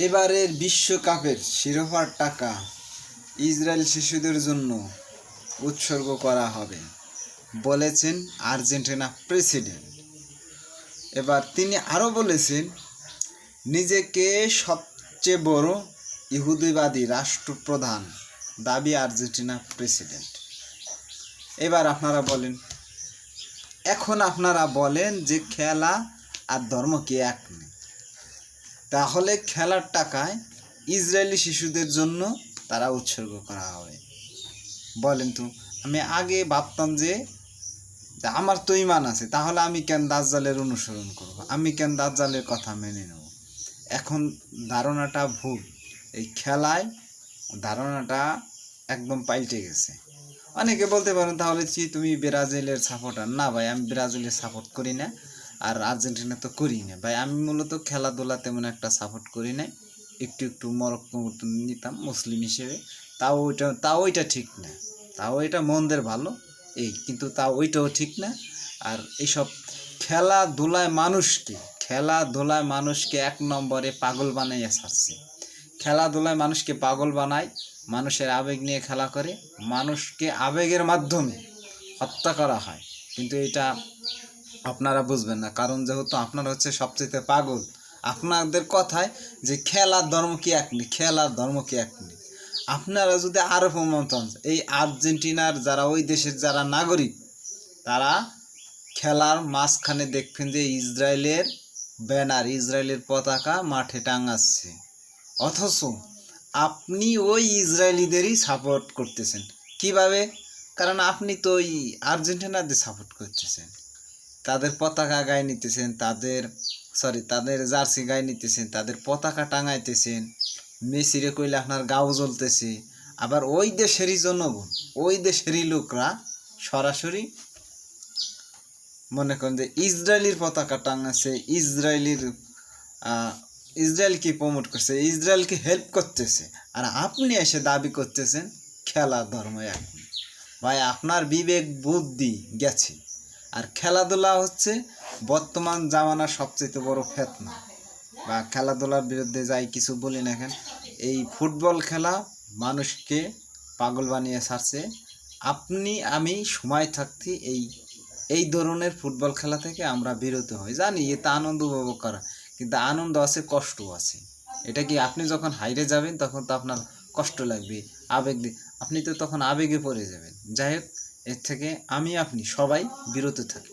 এবারের বিশ্বকাপের শিরোপার টাকা ইসরায়েল শিশুদের জন্য উৎসর্গ করা হবে বলেছেন আর্জেন্টিনা প্রেসিডেন্ট। এবার তিনি আরও বলেছেন, নিজেকে সবচেয়ে বড় ইহুদিবাদী রাষ্ট্রপ্রধান দাবি আর্জেন্টিনা প্রেসিডেন্ট। এবার আপনারা বলেন, এখন আপনারা বলেন যে খেলা আর ধর্ম কি এক নেই, তাহলে খেলার টাকায় ইসরায়েলি শিশুদের জন্য তারা উৎসর্গ করা হবে। বলেন তো, আমি আগে ভাবতাম যে আমার তো ইমান আছে, তাহলে আমি কেন দাজ্জালের অনুসরণ করব, আমি কেন দাজ্জালের কথা মেনে নেব। এখন ধারণাটা ভুল, এই খেলায় ধারণাটা একদম পাল্টে গেছে। অনেকে বলতে পারেন, তাহলে কি তুমি ব্রাজিলের সাপোর্টার? না ভাই, আমি ব্রাজিলের সাপোর্ট করি না, আর আর্জেন্টিনা তো করি না ভাই। আমি মূলত খেলাধুলা তেমন একটা সাপোর্ট করি না, একটু একটু মরক্কো নিতাম মুসলিম হিসেবে। তাও ওইটা ঠিক না, তাও এটা মন্দের ভালো এই, কিন্তু তাও ওইটাও ঠিক না। আর এইসব খেলাধুলায় মানুষকে এক নম্বরে পাগল বানাইয়া ছাড়ছে। খেলাধুলায় মানুষকে পাগল বানায়, মানুষের আবেগ নিয়ে খেলা করে, মানুষকে আবেগের মাধ্যমে হত্যা করা হয়। কিন্তু এটা আপনারা বুঝবেন না, কারণ যেহেতু আপনারা হচ্ছে সবচেয়ে পাগল। আপনাদের কথায় যে খেলার ধর্ম কি এক নেই, খেলার ধর্ম কি এক নেই। আপনারা যদি আরও প্রমাণ চান, এই আর্জেন্টিনার যারা ওই দেশের যারা নাগরিক, তারা খেলার মাঝখানে দেখবেন যে ইসরায়েলের ব্যানার, ইসরায়েলের পতাকা মাঠে টাঙাচ্ছে, অথচ আপনি ওই ইসরায়েলিদেরই সাপোর্ট করতেছেন। কিভাবে? কারণ আপনি তো ওই আর্জেন্টিনাদের সাপোর্ট করতেছেন, তাদের পতাকা গায়ে নিতেছেন, তাদের জার্সি গায়ে নিতেছেন, তাদের পতাকা টাঙাইতেছেন। মেসিরে কইলে আপনার গাও জ্বলতেছে। আবার ওই দেশেরই জনগণ, ওই দেশেরই লোকরা সরাসরি মনে করেন যে ইসরায়েলের পতাকা টাঙাচ্ছে, ইসরায়েলকে প্রমোট করছে, ইসরায়েলকে হেল্প করতেছে। আর আপনি এসে দাবি করতেছেন খেলা ধর্ম এক। ভাই, আপনার বিবেক বুদ্ধি গেছে। আর খেলাধুলা হচ্ছে বর্তমান জামানার সবচেয়ে বড় ফেতনা। বা খেলাধুলার বিরুদ্ধে যাই কিছু বলি না কেন, এই ফুটবল খেলা মানুষকে পাগল বানিয়ে ছাড়ছে। আপনি আমি সময় থাকতে এই ধরনের ফুটবল খেলা থেকে আমরা বিরত হই। জানি এটা আনন্দ উপভোগ করা, কিন্তু আনন্দ আছে, কষ্ট আছে। এটা কি আপনি যখন হাইরে যাবেন তখন তো আপনার কষ্ট লাগবে, আপনি তো তখন আবেগে পড়ে যাবেন। যাই হোক, এর থেকে আপনি সবাই বিরত থাকি।